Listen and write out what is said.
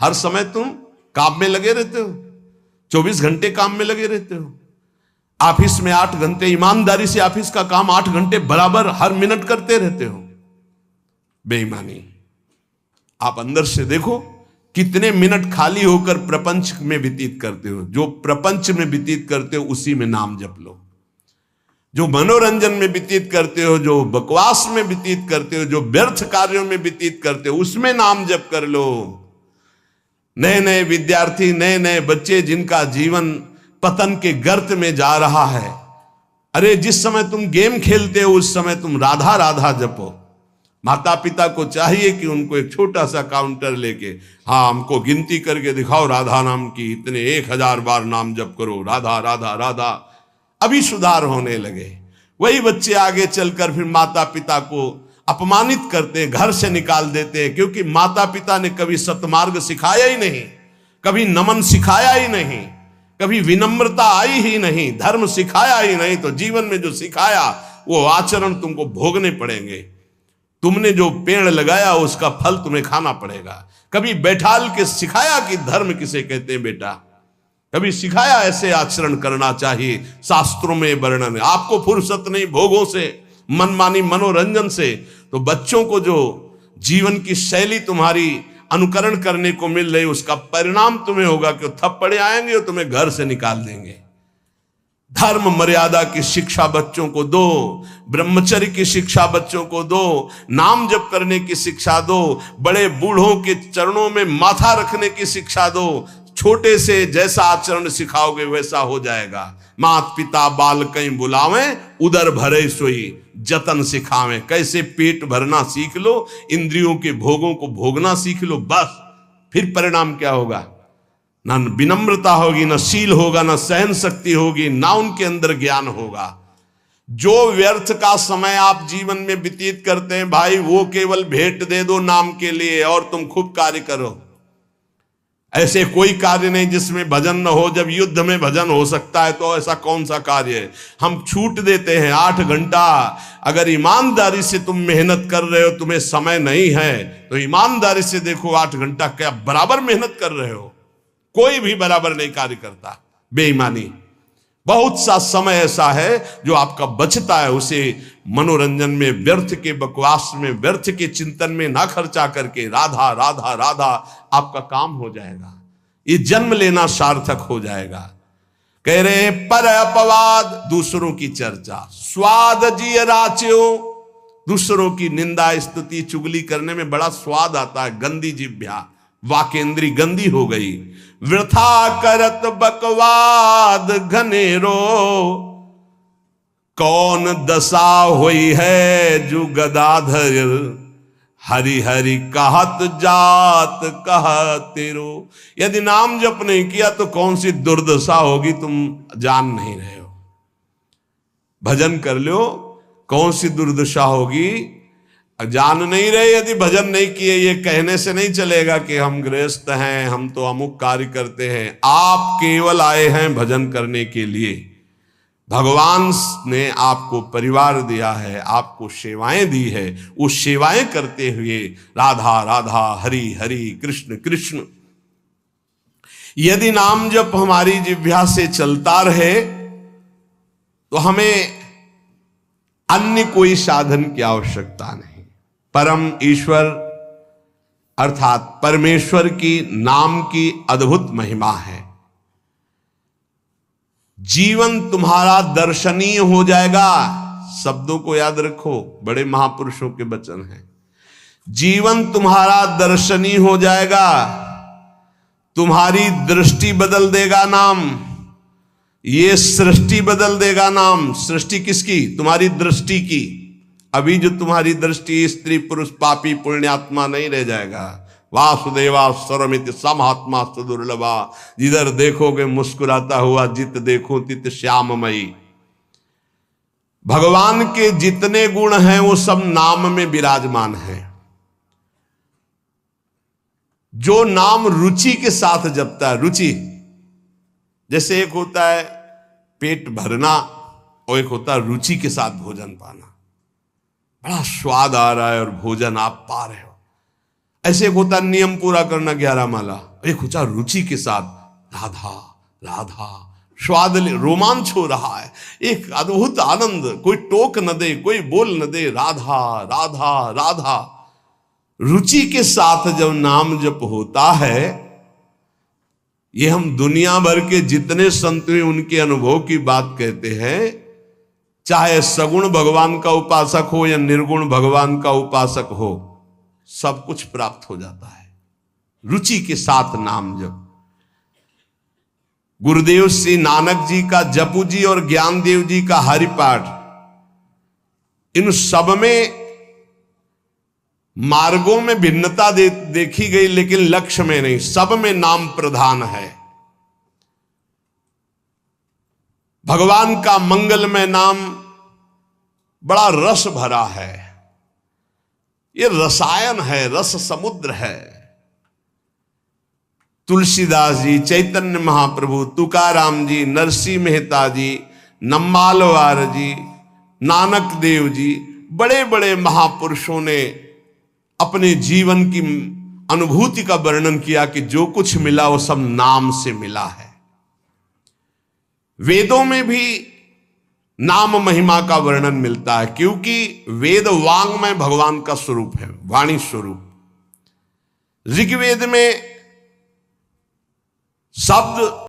हर समय तुम काम में लगे रहते हो, 24 घंटे काम में लगे रहते हो। ऑफिस में 8 घंटे ईमानदारी से ऑफिस का काम 8 घंटे बराबर हर मिनट करते रहते हो। बेईमानी। आप अंदर से देखो कितने मिनट खाली होकर प्रपंच में व्यतीत करते हो। जो प्रपंच में व्यतीत करते हो उसी में नाम जप लो। जो मनोरंजन में व्यतीत करते हो, जो बकवास में व्यतीत करते हो, जो व्यर्थ कार्यों में व्यतीत करते हो, उसमें नाम जप कर लो। नए नए विद्यार्थी, नए नए बच्चे जिनका जीवन पतन के गर्त में जा रहा है, अरे जिस समय तुम गेम खेलते हो उस समय तुम राधा राधा जपो। माता पिता को चाहिए कि उनको एक छोटा सा काउंटर लेके, हाँ हमको गिनती करके दिखाओ राधा नाम की, इतने 1000 बार नाम जप करो, राधा राधा राधा। अभी सुधार होने लगे। वही बच्चे आगे चलकर फिर माता पिता को अपमानित करते, घर से निकाल देते हैं, क्योंकि माता पिता ने कभी सत्मार्ग सिखाया ही नहीं, कभी नमन सिखाया ही नहीं, कभी विनम्रता आई ही नहीं, धर्म सिखाया ही नहीं। तो जीवन में जो सिखाया वो आचरण तुमको भोगने पड़ेंगे। तुमने जो पेड़ लगाया उसका फल तुम्हें खाना पड़ेगा। कभी बैठाल के सिखाया कि धर्म किसे कहते हैं बेटा, कभी सिखाया ऐसे आचरण करना चाहिए, शास्त्रों में वर्णन है। आपको फुर्सत नहीं भोगों से, मनमानी मनोरंजन से, तो बच्चों को जो जीवन की शैली तुम्हारी अनुकरण करने को मिल रही उसका परिणाम तुम्हें होगा कि थप्पड़े आएंगे और तुम्हें घर से निकाल देंगे। धर्म मर्यादा की शिक्षा बच्चों को दो, ब्रह्मचर्य की शिक्षा बच्चों को दो, नाम जप करने की शिक्षा दो, बड़े बूढ़ों के चरणों में माथा रखने की शिक्षा दो। छोटे से जैसा आचरण सिखाओगे वैसा हो जाएगा। मात पिता बाल कहीं बुलावें, उदर भरे सोई जतन सिखावें। कैसे पेट भरना सीख लो, इंद्रियों के भोगों को भोगना सीख लो, बस फिर परिणाम क्या होगा? ना विनम्रता होगी, ना शील होगा, ना सहन शक्ति होगी, ना उनके अंदर ज्ञान होगा। जो व्यर्थ का समय आप जीवन में व्यतीत करते हैं भाई, वो केवल भेंट दे दो नाम के लिए और तुम खूब कार्य करो। ऐसे कोई कार्य नहीं जिसमें भजन न हो। जब युद्ध में भजन हो सकता है तो ऐसा कौन सा कार्य है? हम छूट देते हैं 8 घंटा। अगर ईमानदारी से तुम मेहनत कर रहे हो, तुम्हें समय नहीं है, तो ईमानदारी से देखो 8 घंटा क्या बराबर मेहनत कर रहे हो? कोई भी बराबर नहीं कार्य करता। बेईमानी। बहुत सा समय ऐसा है जो आपका बचता है, उसे मनोरंजन में, व्यर्थ के बकवास में, व्यर्थ के चिंतन में ना खर्चा करके राधा राधा राधा आपका काम हो जाएगा। ये जन्म लेना सार्थक हो जाएगा। कह रहे हैं पर अपवाद, दूसरों की चर्चा, स्वाद जिय राच्यो, दूसरों की निंदा स्तुति चुगली करने में बड़ा स्वाद आता है। गंदी जिह्वा, वाकेंद्री गंदी हो गई। वृथा करत बकवाद घनेरो, कौन दशा हुई है जो गदाधर, हरि हरि कहत जात कहतेरो। यदि नाम जप नहीं किया तो कौन सी दुर्दशा होगी तुम जान नहीं रहे हो। भजन कर लो, कौन सी दुर्दशा होगी जान नहीं रहे। यदि भजन नहीं किए, ये कहने से नहीं चलेगा कि हम गृहस्थ हैं, हम तो अमुक कार्य करते हैं। आप केवल आए हैं भजन करने के लिए। भगवान ने आपको परिवार दिया है, आपको सेवाएं दी है, वो सेवाएं करते हुए राधा राधा हरि हरि कृष्ण कृष्ण। यदि नाम जप हमारी जिह्वा से चलता रहे तो हमें अन्य कोई साधन की आवश्यकता नहीं। परम ईश्वर अर्थात परमेश्वर की नाम की अद्भुत महिमा है। जीवन तुम्हारा दर्शनीय हो जाएगा। शब्दों को याद रखो, बड़े महापुरुषों के वचन हैं। जीवन तुम्हारा दर्शनीय हो जाएगा, तुम्हारी दृष्टि बदल देगा नाम, ये सृष्टि बदल देगा नाम। सृष्टि किसकी? तुम्हारी दृष्टि की। अभी जो तुम्हारी दृष्टि स्त्री पुरुष पापी पुण्यात्मा नहीं रह जाएगा। वासुदेवा स्वरमित समात्मा सुदुर्लभा, जिधर देखोगे मुस्कुराता हुआ, जित देखो तित श्याममयी। भगवान के जितने गुण हैं वो सब नाम में विराजमान हैं। जो नाम रुचि के साथ जपता है, रुचि जैसे एक होता है पेट भरना और एक होता है रुचि के साथ भोजन पाना। बड़ा स्वाद आ रहा है और भोजन आप पा रहे हो। ऐसे एक होता नियम पूरा करना 11 माला, एक होता रुचि के साथ राधा राधा, स्वाद रोमांच हो रहा है, एक अद्भुत आनंद, कोई टोक न दे, कोई बोल न दे, राधा राधा राधा। रुचि के साथ जब नाम जप होता है, ये हम दुनिया भर के जितने संत हैं उनके अनुभव की बात कहते हैं, चाहे सगुण भगवान का उपासक हो या निर्गुण भगवान का उपासक हो, सब कुछ प्राप्त हो जाता है रुचि के साथ नाम जप। गुरुदेव श्री नानक जी का जपू जी और ज्ञानदेव जी का हरिपाठ, इन सब में मार्गों में भिन्नता देखी गई, लेकिन लक्ष्य में नहीं, सब में नाम प्रधान है। भगवान का मंगलमय नाम बड़ा रस भरा है, ये रसायन है, रस समुद्र है। तुलसीदास जी, चैतन्य महाप्रभु, तुकाराम जी, नरसिंह मेहता जी, नम्मालवार जी, नानक देव जी, बड़े बड़े महापुरुषों ने अपने जीवन की अनुभूति का वर्णन किया कि जो कुछ मिला वो सब नाम से मिला है। वेदों में भी नाम महिमा का वर्णन मिलता है, क्योंकि वेद वांग में भगवान का स्वरूप है, वाणी स्वरूप। ऋग्वेद में शब्द